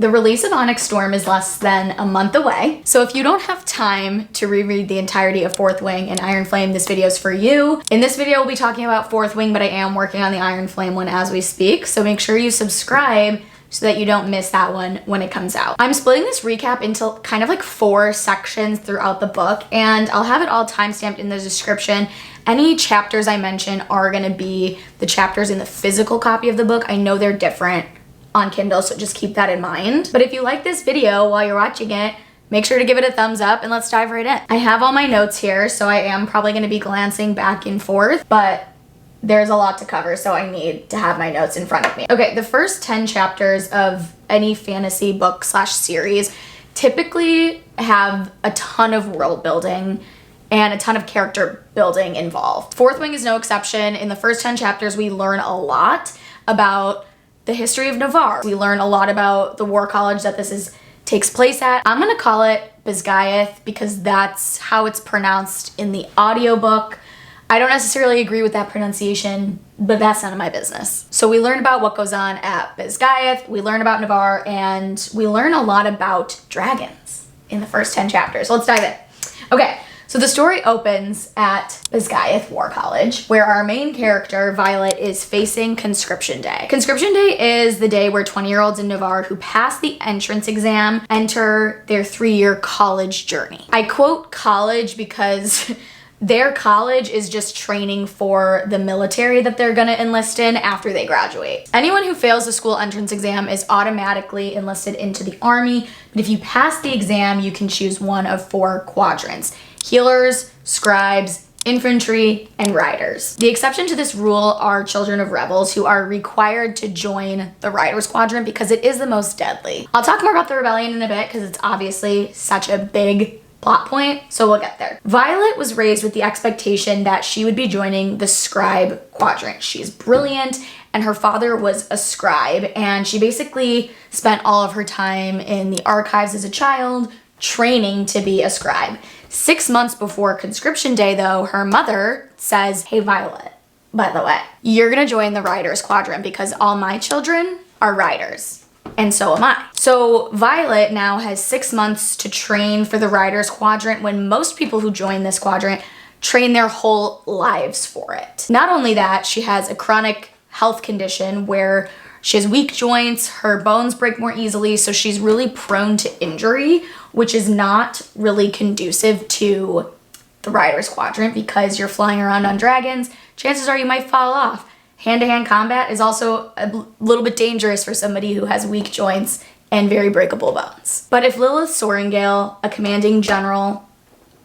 The release of Onyx Storm is less than a month away, so if you don't have time to reread the entirety of Fourth Wing and Iron Flame, this video is for you. In this video, we'll be talking about Fourth Wing, but I am working on the Iron Flame one as we speak, so make sure you subscribe so that you don't miss that one when it comes out. I'm splitting this recap into kind of like 4 sections throughout the book, and I'll have it all timestamped in the description. Any chapters I mention are gonna be the chapters in the physical copy of the book. I know they're different on Kindle, so just keep that in mind. But if you like this video while you're watching it, make sure to give it a thumbs up and let's dive right in. I have all my notes here, so I am probably gonna be glancing back and forth, but there's a lot to cover, so I need to have my notes in front of me. Okay, the first 10 chapters of any fantasy book / series typically have a ton of world building and a ton of character building involved. Fourth Wing is no exception. In the first 10 chapters, we learn a lot about the history of Navarre. We learn a lot about the war college that takes place at. I'm gonna call it Bisgayeth because that's how it's pronounced in the audiobook. I don't necessarily agree with that pronunciation, but that's none of my business. So we learn about what goes on at Bisgayeth, we learn about Navarre, and we learn a lot about dragons in the first 10 chapters. Let's dive in. Okay. So the story opens at Bisgayeth War College, where our main character, Violet, is facing Conscription Day. Conscription Day is the day where 20-year-olds in Navarre who pass the entrance exam enter their 3-year college journey. I quote college because their college is just training for the military that they're gonna enlist in after they graduate. Anyone who fails the school entrance exam is automatically enlisted into the army, but if you pass the exam, you can choose one of 4 quadrants: healers, scribes, infantry, and riders. The exception to this rule are children of rebels who are required to join the riders quadrant because it is the most deadly. I'll talk more about the rebellion in a bit because it's obviously such a big plot point, so we'll get there. Violet was raised with the expectation that she would be joining the scribe quadrant. She's brilliant, and her father was a scribe, and she basically spent all of her time in the archives as a child training to be a scribe. 6 months before Conscription Day, though, her mother says, "Hey, Violet, by the way, you're gonna join the Riders Quadrant because all my children are riders, and so am I." So Violet now has 6 months to train for the Riders Quadrant when most people who join this quadrant train their whole lives for it. Not only that, she has a chronic health condition where she has weak joints, her bones break more easily, so she's really prone to injury, which is not really conducive to the Riders Quadrant because you're flying around on dragons. Chances are you might fall off. Hand-to-hand combat is also a little bit dangerous for somebody who has weak joints and very breakable bones. But if Lilith Sorrengail, a commanding general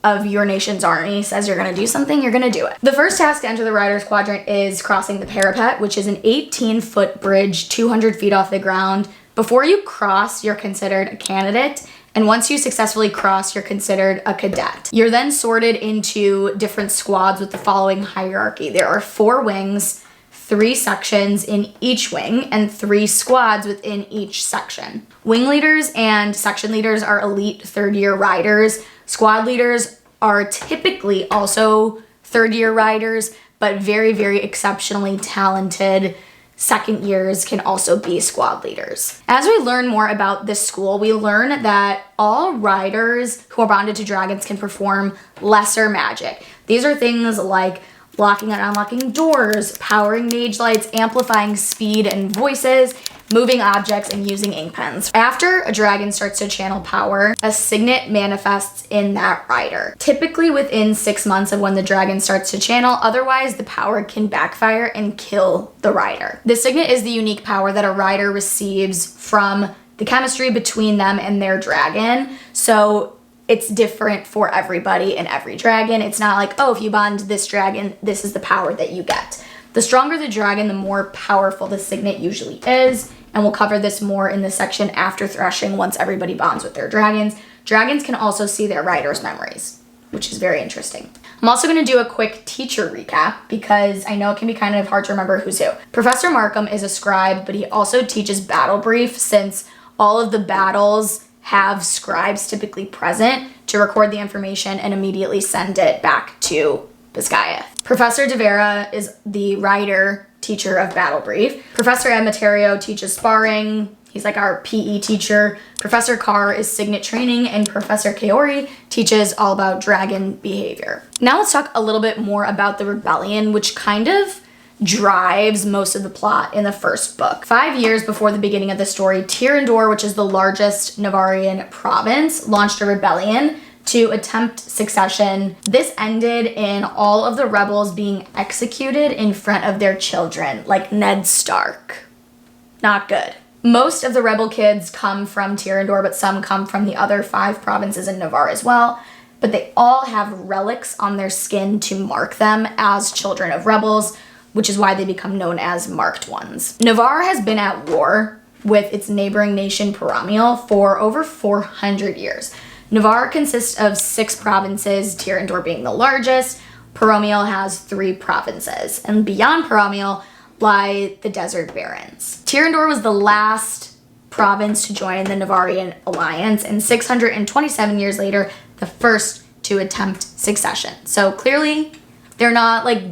of your nation's army, says you're gonna do something, you're gonna do it. The first task to enter the Riders Quadrant is crossing the parapet, which is an 18-foot bridge 200 feet off the ground. Before you cross, you're considered a candidate, and once you successfully cross, you're considered a cadet. You're then sorted into different squads with the following hierarchy. There are 4 wings, 3 sections in each wing, and 3 squads within each section. Wing leaders and section leaders are elite 3rd-year riders. Squad leaders are typically also 3rd-year riders, but very, very exceptionally talented 2nd years can also be squad leaders. As we learn more about this school, we learn that all riders who are bonded to dragons can perform lesser magic. These are things like locking and unlocking doors, powering mage lights, amplifying speed and voices, moving objects, and using ink pens. After a dragon starts to channel power, a signet manifests in that rider, typically within 6 months of when the dragon starts to channel. Otherwise, the power can backfire and kill the rider. The signet is the unique power that a rider receives from the chemistry between them and their dragon. So it's different for everybody and every dragon. It's not like, oh, if you bond to this dragon, this is the power that you get. The stronger the dragon, the more powerful the signet usually is, and we'll cover this more in the section after threshing once everybody bonds with their dragons. Dragons can also see their riders' memories, which is very interesting. I'm also going to do a quick teacher recap because I know it can be kind of hard to remember who's who. Professor Markham is a scribe, but he also teaches battle brief since all of the battles have scribes typically present to record the information and immediately send it back to Bisgayeth. Professor De Vera is the writer teacher of battle brief. Professor Amaterio teaches sparring. He's like our PE teacher. Professor Carr is Signet training, and Professor Kaori teaches all about dragon behavior. Now let's talk a little bit more about the rebellion, which kind of drives most of the plot in the first book. 5 years before the beginning of the story, Tyrrendor, which is the largest Navarian province, launched a rebellion to attempt succession. This ended in all of the rebels being executed in front of their children, like Ned Stark. Not good. Most of the rebel kids come from Tyrrendor, but some come from the other 5 provinces in Navarre as well. But they all have relics on their skin to mark them as children of rebels, which is why they become known as marked ones. Navarre has been at war with its neighboring nation Paramiel for over 400 years. Navarre consists of 6 provinces, Tyrrendor being the largest. Paramiel has 3 provinces, and beyond Paramiel lie the Desert Barrens. Tyrrendor was the last province to join the Navarian alliance, and 627 years later, the first to attempt succession. So clearly, they're not like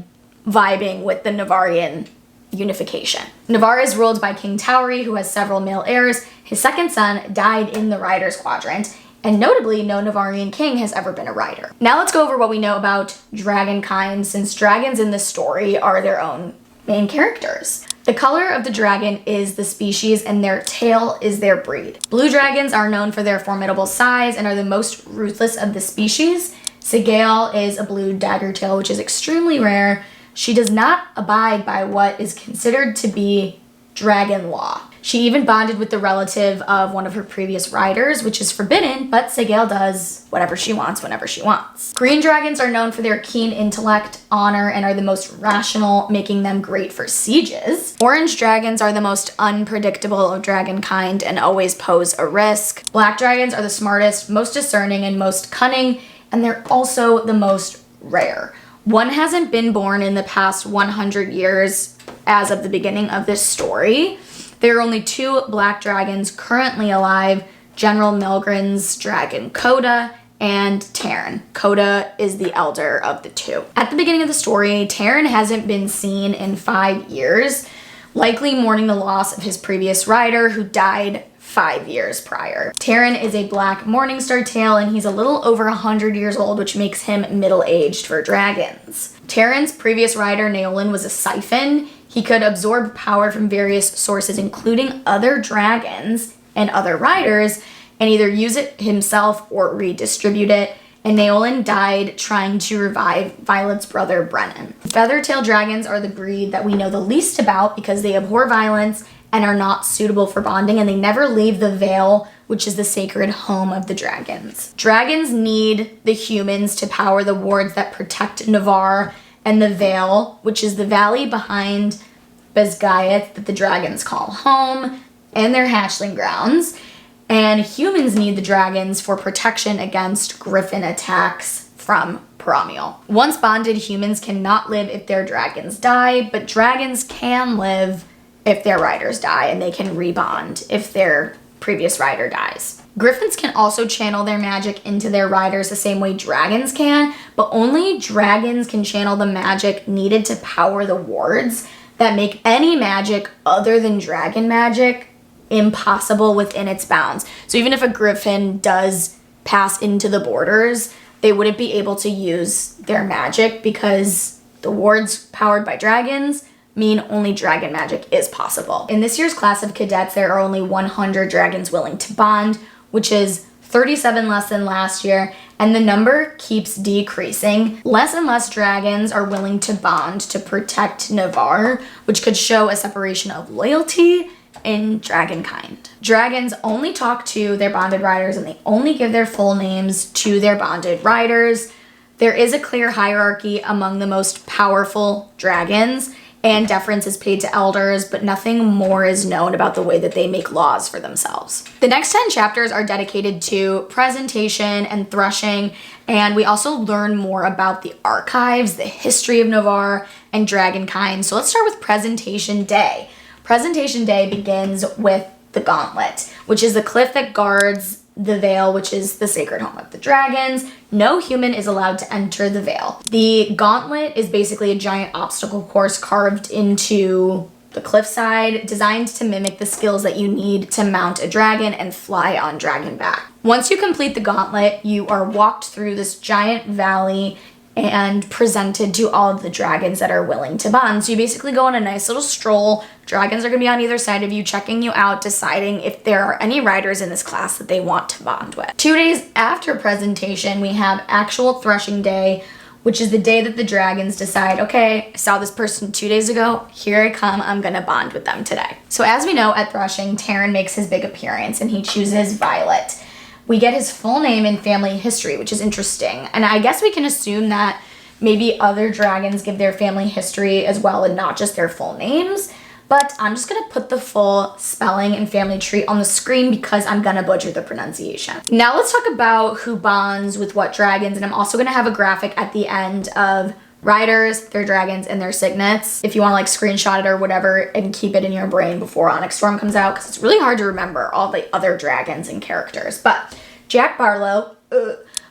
vibing with the Navarian unification. Navarre is ruled by King Tauri, who has several male heirs. His second son died in the Riders Quadrant, and notably, no Navarian king has ever been a rider. Now let's go over what we know about dragonkind, since dragons in this story are their own main characters. The color of the dragon is the species, and their tail is their breed. Blue dragons are known for their formidable size and are the most ruthless of the species. Sigale is a blue dagger tail, which is extremely rare. She does not abide by what is considered to be dragon law. She even bonded with the relative of one of her previous riders, which is forbidden, but Sigale does whatever she wants whenever she wants. Green dragons are known for their keen intellect, honor, and are the most rational, making them great for sieges. Orange dragons are the most unpredictable of dragonkind and always pose a risk. Black dragons are the smartest, most discerning, and most cunning, and they're also the most rare. One hasn't been born in the past 100 years as of the beginning of this story. There are only 2 black dragons currently alive, General Milgren's dragon Coda and Terran. Coda is the elder of the 2. At the beginning of the story, Terran hasn't been seen in 5 years, likely mourning the loss of his previous rider who died 5 years prior. Terran is a black Morningstar tail, and he's a little over 100 years old, which makes him middle-aged for dragons. Terran's previous rider, Naolin, was a siphon. He could absorb power from various sources, including other dragons and other riders, and either use it himself or redistribute it. And Naolin died trying to revive Violet's brother, Brennan. Feathertail dragons are the breed that we know the least about because they abhor violence and are not suitable for bonding, and they never leave the Vale, which is the sacred home of the dragons. Dragons need the humans to power the wards that protect Navarre and the Vale, which is the valley behind Besgayeth that the dragons call home, and their hatchling grounds. And humans need the dragons for protection against griffin attacks from Paramiel. Once bonded, humans cannot live if their dragons die, but dragons can live if their riders die, and they can rebond if their previous rider dies. Griffins can also channel their magic into their riders the same way dragons can, but only dragons can channel the magic needed to power the wards that make any magic other than dragon magic impossible within its bounds. So even if a griffin does pass into the borders, they wouldn't be able to use their magic because the wards powered by dragons mean only dragon magic is possible. In this year's class of cadets, there are only 100 dragons willing to bond, which is 37 less than last year, and the number keeps decreasing. Less and less dragons are willing to bond to protect Navarre, which could show a separation of loyalty in dragonkind. Dragons only talk to their bonded riders, and they only give their full names to their bonded riders. There is a clear hierarchy among the most powerful dragons, and deference is paid to elders, but nothing more is known about the way that they make laws for themselves. The next 10 chapters are dedicated to presentation and threshing, and we also learn more about the archives, the history of Navarre, and dragonkind. So let's start with Presentation Day. Presentation Day begins with the Gauntlet, which is the cliff that guards the Vale, which is the sacred home of the dragons. No human is allowed to enter the Vale. The Gauntlet is basically a giant obstacle course carved into the cliffside, designed to mimic the skills that you need to mount a dragon and fly on dragon back. Once you complete the gauntlet, you are walked through this giant valley and presented to all of the dragons that are willing to bond. So you basically go on a nice little stroll. Dragons are going to be on either side of you, checking you out, deciding if there are any riders in this class that they want to bond with. 2 days after presentation, we have actual threshing day, which is the day that the dragons decide, okay, I saw this person 2 days ago, here I come, I'm gonna bond with them today. So as we know, at threshing, Terran makes his big appearance and he chooses Violet. We get his full name and family history, which is interesting. And I guess we can assume that maybe other dragons give their family history as well and not just their full names. But I'm just gonna put the full spelling and family tree on the screen because I'm gonna butcher the pronunciation. Now let's talk about who bonds with what dragons, and I'm also gonna have a graphic at the end of riders, their dragons, and their signets if you wanna like screenshot it or whatever and keep it in your brain before Onyx Storm comes out, because it's really hard to remember all the other dragons and characters. But Jack Barlow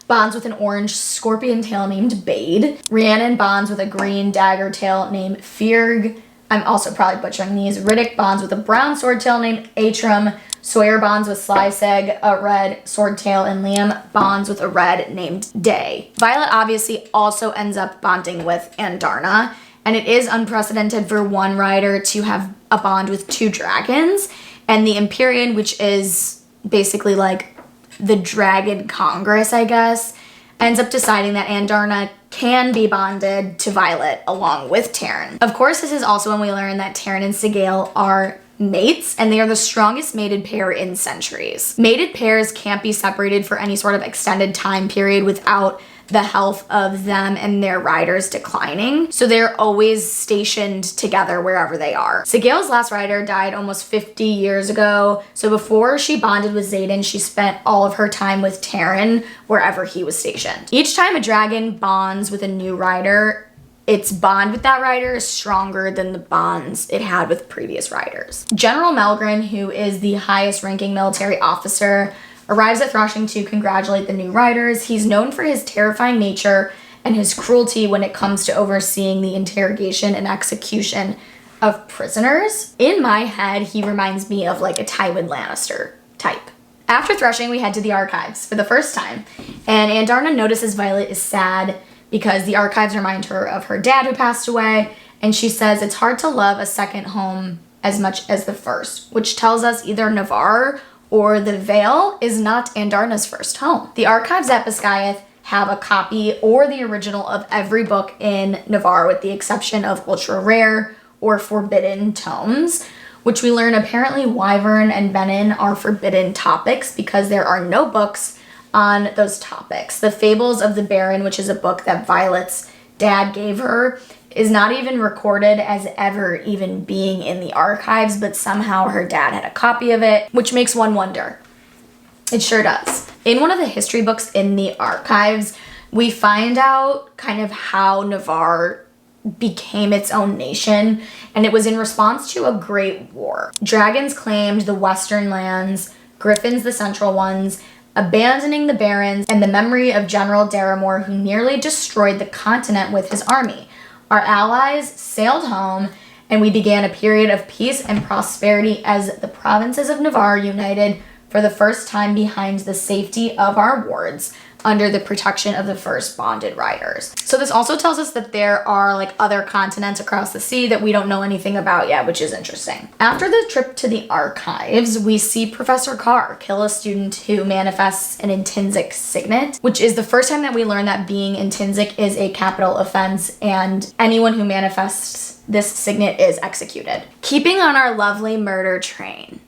bonds with an orange scorpion tail named Bade. Rhiannon bonds with a green dagger tail named Fearg. I'm also probably butchering these. Riddick bonds with a brown swordtail named Atrum. Sawyer bonds with Slyseg, a red swordtail, and Liam bonds with a red named Day. Violet obviously also ends up bonding with Andarna, and it is unprecedented for one rider to have a bond with two dragons, and the Empyrean, which is basically like the Dragon Congress, I guess, ends up deciding that Andarna can be bonded to Violet along with Terran. Of course, this is also when we learn that Terran and Sigale are mates, and they are the strongest mated pair in centuries. Mated pairs can't be separated for any sort of extended time period without the health of them and their riders declining, so they're always stationed together wherever they are. Sigale's last rider died almost 50 years ago, so before she bonded with Xaden, she spent all of her time with Terran wherever he was stationed. Each time a dragon bonds with a new rider, its bond with that rider is stronger than the bonds it had with previous riders. General Melgren, who is the highest ranking military officer, arrives at Threshing to congratulate the new riders. He's known for his terrifying nature and his cruelty when it comes to overseeing the interrogation and execution of prisoners. In my head, he reminds me of like a Tywin Lannister type. After Threshing, we head to the archives for the first time, and Andarna notices Violet is sad because the archives remind her of her dad who passed away, and she says it's hard to love a second home as much as the first, which tells us either Navarre or the Vale is not Andarna's first home. The archives at Basgiath have a copy or the original of every book in Navarre with the exception of ultra rare or forbidden tomes, which we learn apparently Wyvern and Benin are forbidden topics because there are no books on those topics. The Fables of the Baron, which is a book that Violet's dad gave her, is not even recorded as ever even being in the archives, but somehow her dad had a copy of it, which makes one wonder. It sure does. In one of the history books in the archives, we find out kind of how Navarre became its own nation, and it was in response to a great war. Dragons claimed the western lands, griffins the central ones, abandoning the barons, and the memory of General Daramore, who nearly destroyed the continent with his army. Our allies sailed home, and we began a period of peace and prosperity as the provinces of Navarre united for the first time behind the safety of our wards under the protection of the first bonded riders. So this also tells us that there are like other continents across the sea that we don't know anything about yet, which is interesting. After the trip to the archives, we see Professor Carr kill a student who manifests an intrinsic signet, which is the first time that we learn that being intrinsic is a capital offense, and anyone who manifests this signet is executed. Keeping on our lovely murder train,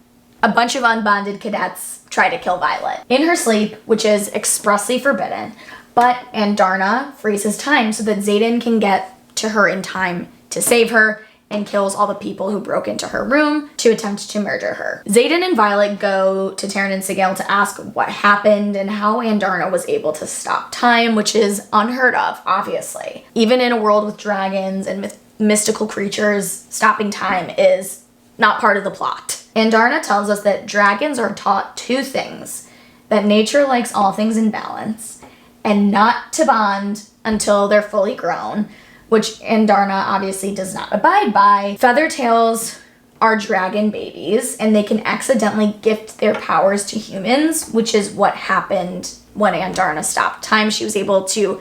a bunch of unbonded cadets try to kill Violet in her sleep, which is expressly forbidden, but Andarna freezes time so that Xaden can get to her in time to save her and kills all the people who broke into her room to attempt to murder her. Xaden and Violet go to Terran and Sigale to ask what happened and how Andarna was able to stop time, which is unheard of, obviously. Even in a world with dragons and mystical creatures, stopping time is not part of the plot. Andarna tells us that dragons are taught two things: that nature likes all things in balance, and not to bond until they're fully grown, which Andarna obviously does not abide by. Feathertails are dragon babies, and they can accidentally gift their powers to humans, which is what happened when Andarna stopped time. She was able to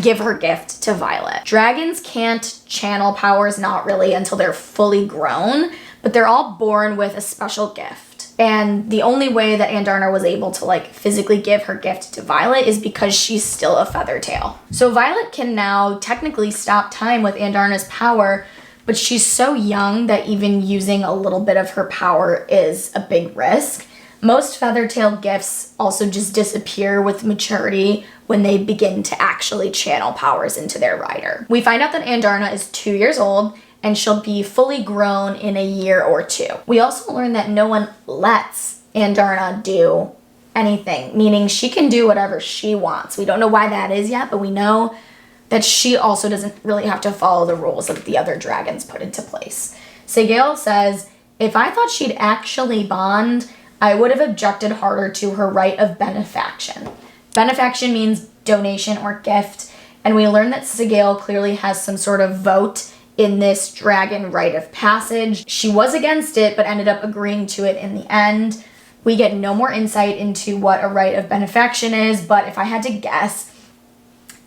give her gift to Violet. Dragons can't channel powers, not really, until they're fully grown, but they're all born with a special gift. And the only way that Andarna was able to like physically give her gift to Violet is because she's still a Feathertail. So Violet can now technically stop time with Andarna's power, but she's so young that even using a little bit of her power is a big risk. Most Feathertail gifts also just disappear with maturity when they begin to actually channel powers into their rider. We find out that Andarna is 2 years old and she'll be fully grown in a year or two. We also learn that no one lets Andarna do anything, meaning she can do whatever she wants. We don't know why that is yet, but we know that she also doesn't really have to follow the rules that the other dragons put into place. Signet says, if I thought she'd actually bond, I would have objected harder to her right of benefaction. Benefaction means donation or gift, and we learn that Signet clearly has some sort of vote in this dragon rite of passage. She was against it, but ended up agreeing to it in the end. We get no more insight into what a rite of benefaction is, but if I had to guess,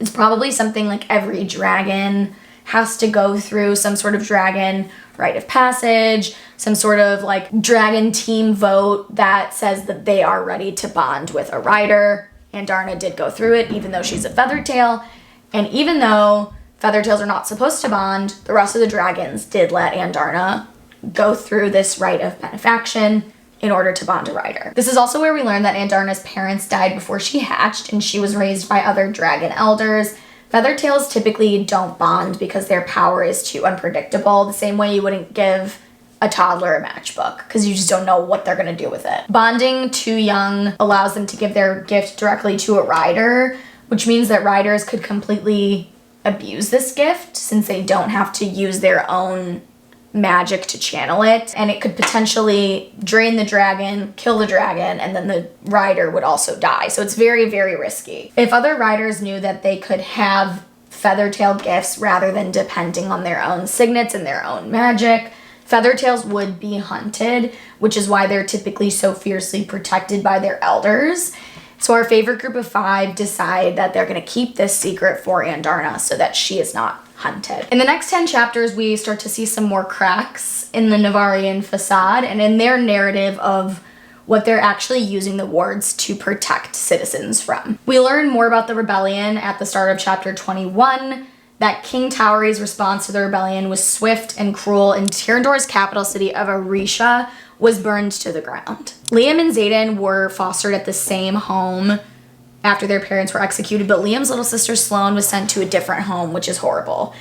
it's probably something like every dragon has to go through, some sort of dragon rite of passage, some sort of like dragon team vote that says that they are ready to bond with a rider. Andarna did go through it, even though she's a Feathertail. And even though Feathertails are not supposed to bond, the rest of the dragons did let Andarna go through this rite of benefaction in order to bond a rider. This is also where we learn that Andarna's parents died before she hatched, and she was raised by other dragon elders. Feathertails typically don't bond because their power is too unpredictable, the same way you wouldn't give a toddler a matchbook because you just don't know what they're going to do with it. Bonding too young allows them to give their gift directly to a rider, which means that riders could completely abuse this gift since they don't have to use their own magic to channel it, and it could potentially drain the dragon, kill the dragon, and then the rider would also die. So it's very, very risky. If other riders knew that they could have Feathertail gifts rather than depending on their own signets and their own magic, Feathertails would be hunted, which is why they're typically so fiercely protected by their elders. So our favorite group of 5 decide that they're going to keep this secret for Andarna so that she is not hunted. In the next 10 chapters, we start to see some more cracks in the Navarian facade and in their narrative of what they're actually using the wards to protect citizens from. We learn more about the rebellion at the start of chapter 21, that King Tauri's response to the rebellion was swift and cruel, and Tyrandor's capital city of Arisha was burned to the ground. Liam and Xaden were fostered at the same home after their parents were executed, but Liam's little sister Sloane was sent to a different home, which is horrible.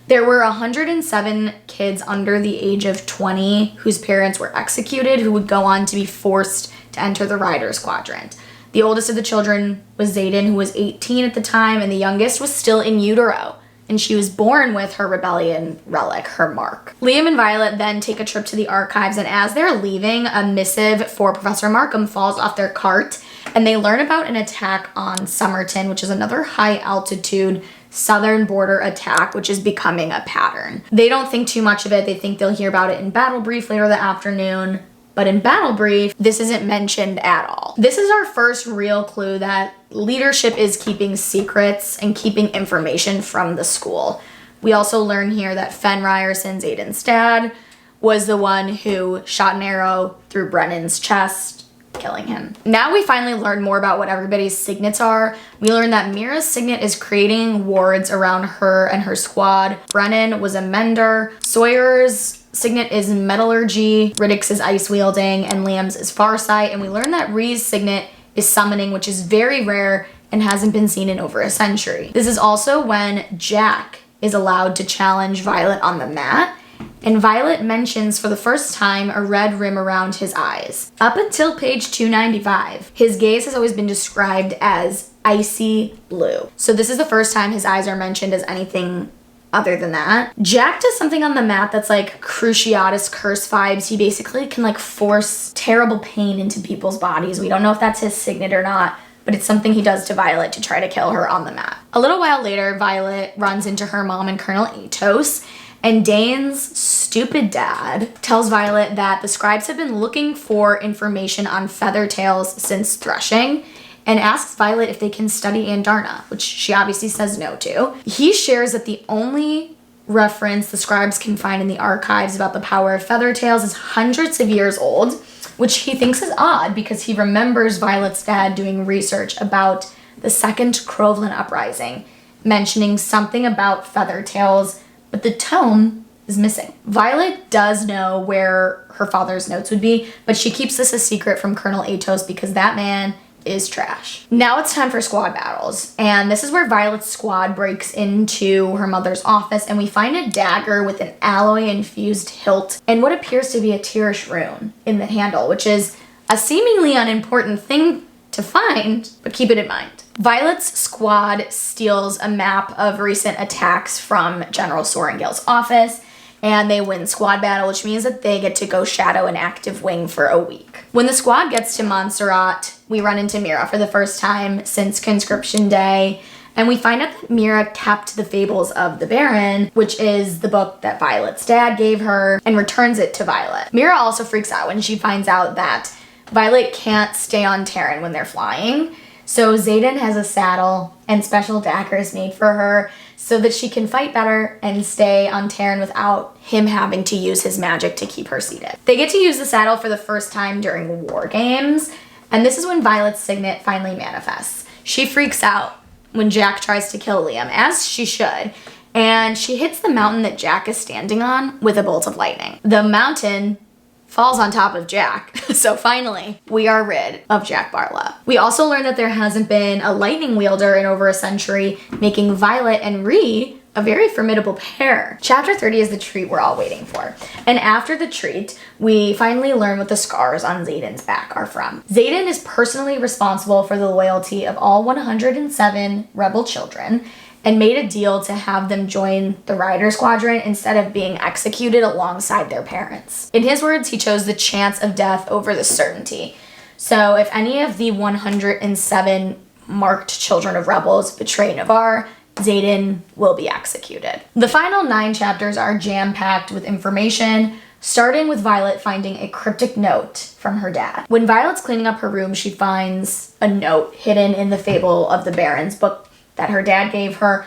There were 107 kids under the age of 20 whose parents were executed, who would go on to be forced to enter the Riders Quadrant. The oldest of the children was Xaden, who was 18 at the time, and the youngest was still in utero, and she was born with her rebellion relic, her mark. Liam and Violet then take a trip to the archives, and as they're leaving, a missive for Professor Markham falls off their cart, and they learn about an attack on Somerton, which is another high-altitude southern border attack, which is becoming a pattern. They don't think too much of it. They think they'll hear about it in Battle Brief later that afternoon, but in Battle Brief, this isn't mentioned at all. This is our first real clue that leadership is keeping secrets and keeping information from the school. We also learn here that Fen Ryerson, Xaden's dad, was the one who shot an arrow through Brennan's chest, killing him. Now we finally learn more about what everybody's signets are. We learn that Mira's signet is creating wards around her and her squad. Brennan was a mender. Sawyer's signet is metallurgy. Riddick's is ice wielding, and Liam's is farsight. And we learn that Rhee's signet is summoning, which is very rare and hasn't been seen in over a century. This is also when Jack is allowed to challenge Violet on the mat, and Violet mentions for the first time a red rim around his eyes. Up until page 295, his gaze has always been described as icy blue. So this is the first time his eyes are mentioned as anything other than that. Jack does something on the mat that's like Cruciatus Curse vibes. He basically can like force terrible pain into people's bodies. We don't know if that's his signet or not, but it's something he does to Violet to try to kill her on the mat. A little while later, Violet runs into her mom and Colonel Atos, And Dane's stupid dad tells Violet that the scribes have been looking for information on feather tails since threshing, and asks Violet if they can study Andarna, which she obviously says no to. He shares that the only reference the scribes can find in the archives about the power of feather tails is hundreds of years old, which he thinks is odd because he remembers Violet's dad doing research about the Second Crowland Uprising, mentioning something about feather tails, but the tome is missing. Violet does know where her father's notes would be, but she keeps this a secret from Colonel Atos because that man is trash. Now it's time for squad battles, and this is where Violet's squad breaks into her mother's office, and we find a dagger with an alloy-infused hilt and what appears to be a Tirish rune in the handle, which is a seemingly unimportant thing to find, but keep it in mind. Violet's squad steals a map of recent attacks from General Sorrengail's office, and they win squad battle, which means that they get to go shadow an active wing for a week. When the squad gets to Montserrat, we run into Mira for the first time since Conscription Day, and we find out that Mira kept the Fables of the Baron, which is the book that Violet's dad gave her, and returns it to Violet. Mira also freaks out when she finds out that Violet can't stay on Terran when they're flying, so Xaden has a saddle and special daggers made for her so that she can fight better and stay on Terran without him having to use his magic to keep her seated. They get to use the saddle for the first time during war games, and this is when Violet's signet finally manifests. She freaks out when Jack tries to kill Liam, as she should, and she hits the mountain that Jack is standing on with a bolt of lightning. The mountain falls on top of Jack, so finally, we are rid of Jack Barla. We also learn that there hasn't been a lightning wielder in over a century, making Violet and Ree a very formidable pair. Chapter 30 is the treat we're all waiting for. And after the treat, we finally learn what the scars on Xaden's back are from. Xaden is personally responsible for the loyalty of all 107 rebel children, and made a deal to have them join the Rider Squadron instead of being executed alongside their parents. In his words, he chose the chance of death over the certainty. So if any of the 107 marked children of rebels betray Navarre, Xaden will be executed. The final 9 chapters are jam-packed with information, starting with Violet finding a cryptic note from her dad. When Violet's cleaning up her room, she finds a note hidden in the Fable of the Barons book that her dad gave her,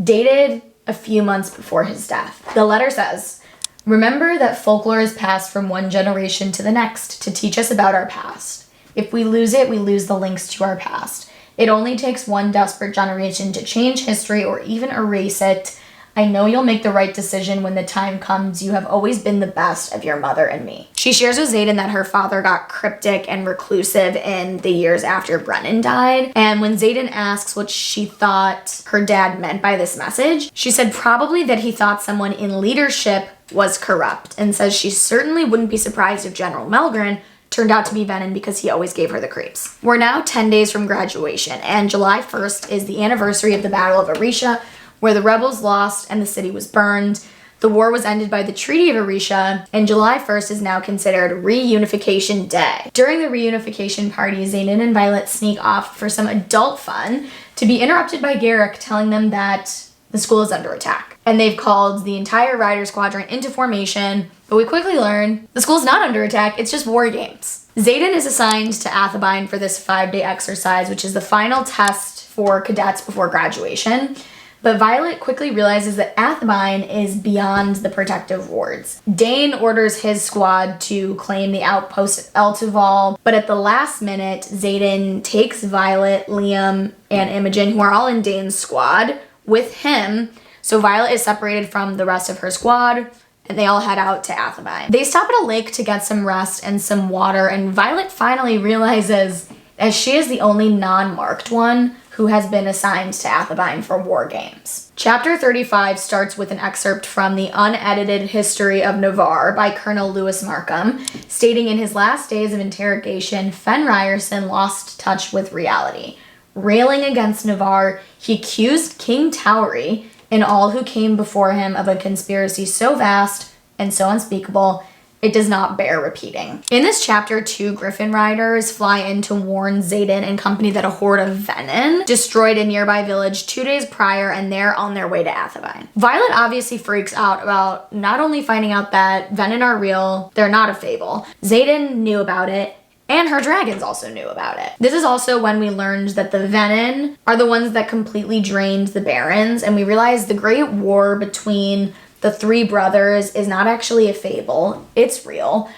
dated a few months before his death. The letter says, "Remember that folklore is passed from one generation to the next to teach us about our past. If we lose it, we lose the links to our past. It only takes one desperate generation to change history or even erase it. I know you'll make the right decision when the time comes. You have always been the best of your mother and me." She shares with Xaden that her father got cryptic and reclusive in the years after Brennan died. And when Xaden asks what she thought her dad meant by this message, she said probably that he thought someone in leadership was corrupt, and says she certainly wouldn't be surprised if General Melgren turned out to be Venom because he always gave her the creeps. We're now 10 days from graduation, and July 1st is the anniversary of the Battle of Arisha, where the rebels lost and the city was burned. The war was ended by the Treaty of Arisha, and July 1st is now considered Reunification Day. During the reunification party, Xaden and Violet sneak off for some adult fun, to be interrupted by Garrick telling them that the school is under attack. And they've called the entire Rider Squadron into formation, but we quickly learn the school's not under attack, it's just war games. Xaden is assigned to Athabine for this 5-day exercise, which is the final test for cadets before graduation. But Violet quickly realizes that Athabine is beyond the protective wards. Dane orders his squad to claim the outpost at Eltival, but at the last minute, Xaden takes Violet, Liam, and Imogen, who are all in Dane's squad, with him. So Violet is separated from the rest of her squad, and they all head out to Athabine. They stop at a lake to get some rest and some water, and Violet finally realizes that she is the only non-marked one who has been assigned to Athabine for war games. Chapter 35 starts with an excerpt from the unedited History of Navarre by Colonel Lewis Markham, stating in his last days of interrogation, Fen Ryerson lost touch with reality. Railing against Navarre, he accused King Towery and all who came before him of a conspiracy so vast and so unspeakable it does not bear repeating. In this chapter, 2 Griffin riders fly in to warn Xaden and company that a horde of Venin destroyed a nearby village 2 days prior, and they're on their way to Athebyne. Violet obviously freaks out about not only finding out that Venin are real, they're not a fable. Xaden knew about it, and her dragons also knew about it. This is also when we learned that the Venin are the ones that completely drained the Barrens, and we realized the Great War between the 3 brothers is not actually a fable, it's real.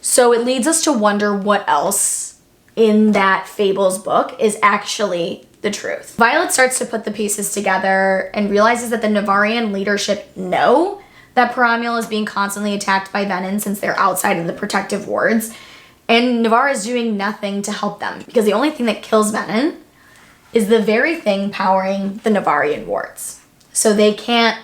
So it leads us to wonder what else in that Fables book is actually the truth. Violet starts to put the pieces together and realizes that the Navarian leadership know that Paramil is being constantly attacked by Venin since they're outside of the protective wards, and Navarre is doing nothing to help them because the only thing that kills Venin is the very thing powering the Navarian wards. So they can't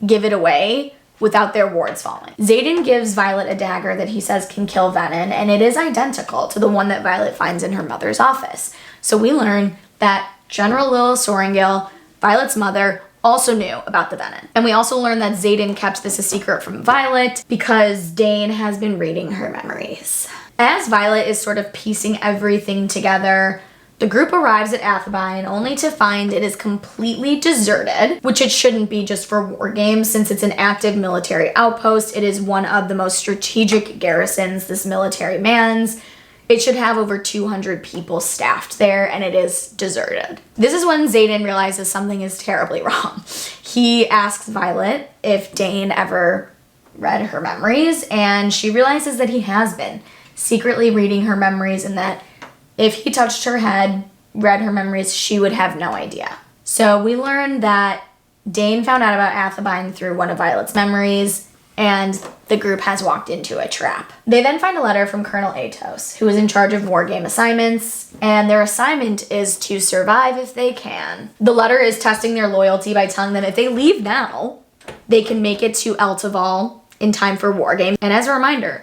give it away without their wards falling. Xaden gives Violet a dagger that he says can kill Venin, and it is identical to the one that Violet finds in her mother's office. So we learn that General Lil Sorrengail, Violet's mother, also knew about the Venin. And we also learn that Xaden kept this a secret from Violet because Dane has been reading her memories. As Violet is sort of piecing everything together, the group arrives at Athebyne only to find it is completely deserted, which it shouldn't be just for war games since it's an active military outpost. It is one of the most strategic garrisons this military mans. It should have over 200 people staffed there, and it is deserted. This is when Xaden realizes something is terribly wrong. He asks Violet if Dane ever read her memories, and she realizes that he has been secretly reading her memories and that if he touched her head, read her memories, she would have no idea. So we learned that Dane found out about Athebyne through one of Violet's memories, and the group has walked into a trap. They then find a letter from Colonel Atos, who is in charge of war game assignments, and their assignment is to survive if they can. The letter is testing their loyalty by telling them if they leave now, they can make it to Eltaval in time for war game. And as a reminder,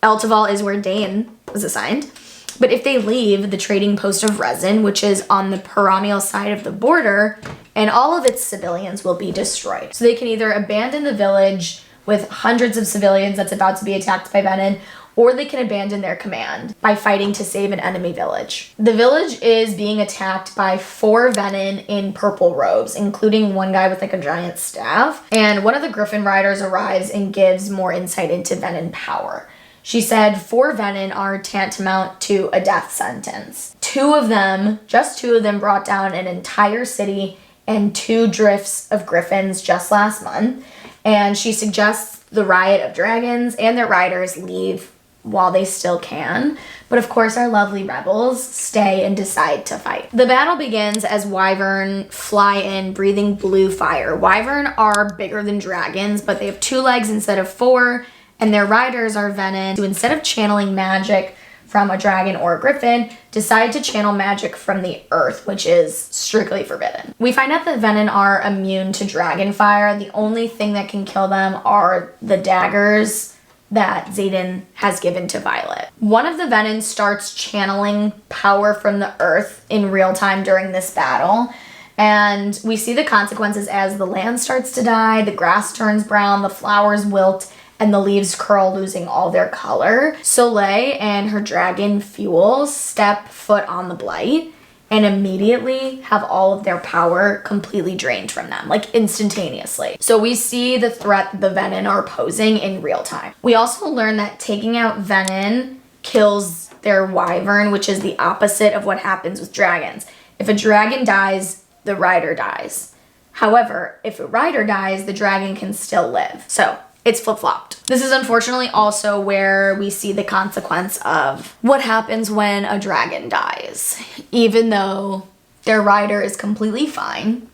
Eltaval is where Dane was assigned. But if they leave the trading post of Resin, which is on the Paramil side of the border, and all of its civilians will be destroyed. So they can either abandon the village with hundreds of civilians that's about to be attacked by Venin, or they can abandon their command by fighting to save an enemy village. The village is being attacked by 4 Venin in purple robes, including one guy with like a giant staff. And one of the Griffin riders arrives and gives more insight into Venin power. She said 4 Venin are tantamount to a death sentence. 2 of them, just 2 of them, brought down an entire city and 2 drifts of griffins just last month. And she suggests the riot of dragons and their riders leave while they still can. But of course, our lovely rebels stay and decide to fight. The battle begins as Wyvern fly in, breathing blue fire. Wyvern are bigger than dragons, but they have 2 legs instead of 4. And their riders are Venin, who instead of channeling magic from a dragon or a griffin, decide to channel magic from the earth, which is strictly forbidden. We find out that Venin are immune to dragon fire. The only thing that can kill them are the daggers that Xaden has given to Violet. One of the Venin starts channeling power from the earth in real time during this battle. And we see the consequences as the land starts to die, the grass turns brown, the flowers wilt, and the leaves curl, losing all their color. Soleil and her dragon Fuel step foot on the blight and immediately have all of their power completely drained from them, like instantaneously. So we see the threat that the Venin are posing in real time. We also learn that taking out Venin kills their Wyvern, which is the opposite of what happens with dragons. If a dragon dies, the rider dies. However, if a rider dies, the dragon can still live. So it's flip-flopped. This is unfortunately also where we see the consequence of what happens when a dragon dies. Even though their rider is completely fine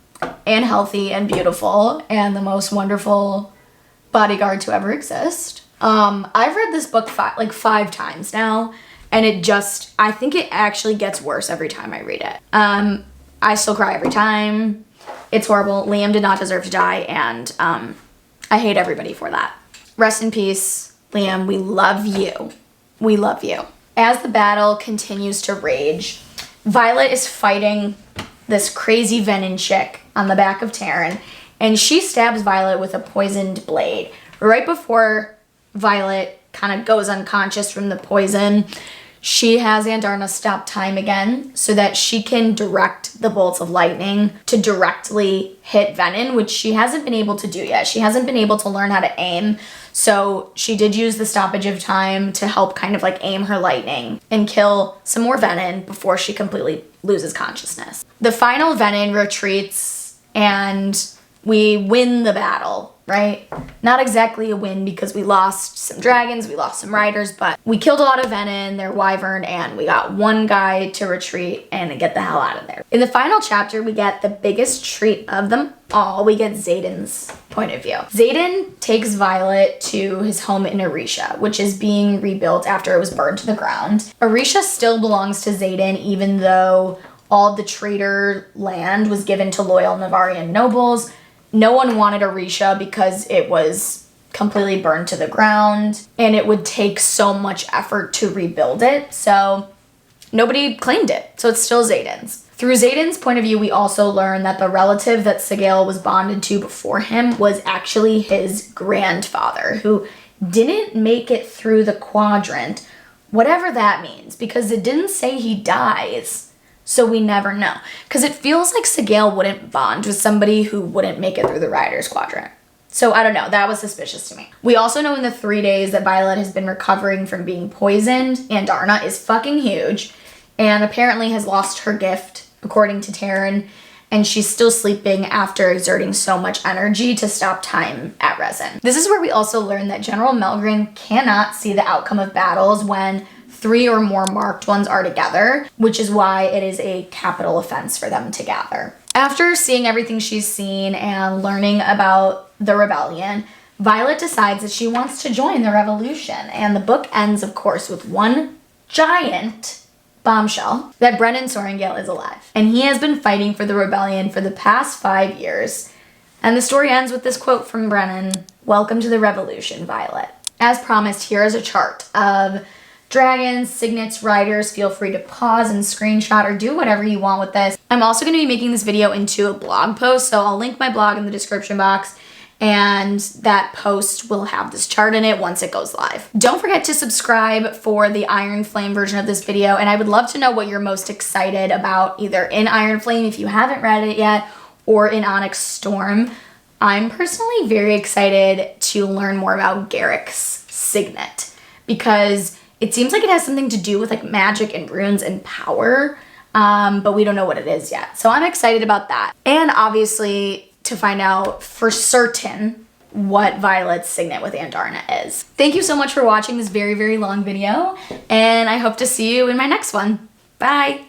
and healthy and beautiful and the most wonderful bodyguard to ever exist. I've read this book 5 times now, and I think it actually gets worse every time I read it. I still cry every time. It's horrible. Liam did not deserve to die, and I hate everybody for that. Rest in peace, Liam. We love you. We love you. As the battle continues to rage, Violet is fighting this crazy Venin chick on the back of Terran, and she stabs Violet with a poisoned blade. Right before Violet kind of goes unconscious from the poison, she has Andarna stop time again so that she can direct the bolts of lightning to directly hit Venom, which she hasn't been able to do yet. She hasn't been able to learn how to aim. So she did use the stoppage of time to help kind of like aim her lightning and kill some more Venom before she completely loses consciousness. The final Venom retreats and we win the battle, right? Not exactly a win because we lost some dragons, we lost some riders, but we killed a lot of Venom, their wyvern, and we got one guy to retreat and get the hell out of there. In the final chapter, we get the biggest treat of them all. We get Xaden's point of view. Xaden takes Violet to his home in Orisha, which is being rebuilt after it was burned to the ground. Orisha still belongs to Xaden, even though all the traitor land was given to loyal Navarian nobles. No one wanted Orisha because it was completely burned to the ground and it would take so much effort to rebuild it. So nobody claimed it. So it's still Xaden's. Through Xaden's point of view, we also learn that the relative that Sigale was bonded to before him was actually his grandfather, who didn't make it through the quadrant, whatever that means, because it didn't say he dies. So we never know. Because it feels like Sigale wouldn't bond with somebody who wouldn't make it through the Riders Quadrant. So I don't know. That was suspicious to me. We also know in the 3 days that Violet has been recovering from being poisoned, Andarna is fucking huge and apparently has lost her gift, according to Taryn, and she's still sleeping after exerting so much energy to stop time at Resin. This is where we also learn that General Melgren cannot see the outcome of battles when 3 or more marked ones are together, which is why it is a capital offense for them to gather. After seeing everything she's seen and learning about the rebellion, Violet decides that she wants to join the revolution. And the book ends, of course, with one giant bombshell that Brennan Sorrengail is alive. And he has been fighting for the rebellion for the past 5 years. And the story ends with this quote from Brennan: "Welcome to the revolution, Violet." As promised, here is a chart of dragons, signets, riders. Feel free to pause and screenshot or do whatever you want with this. I'm also going to be making this video into a blog post, so I'll link my blog in the description box, and that post will have this chart in it once it goes live. Don't forget to subscribe for the Iron Flame version of this video, and I would love to know what you're most excited about, either in Iron Flame if you haven't read it yet, or in Onyx Storm. I'm personally very excited to learn more about Garrick's Signet, because it seems like it has something to do with like magic and runes and power, but we don't know what it is yet. So I'm excited about that. And obviously to find out for certain what Violet's Signet with Andarna is. Thank you so much for watching this very, very long video, and I hope to see you in my next one. Bye.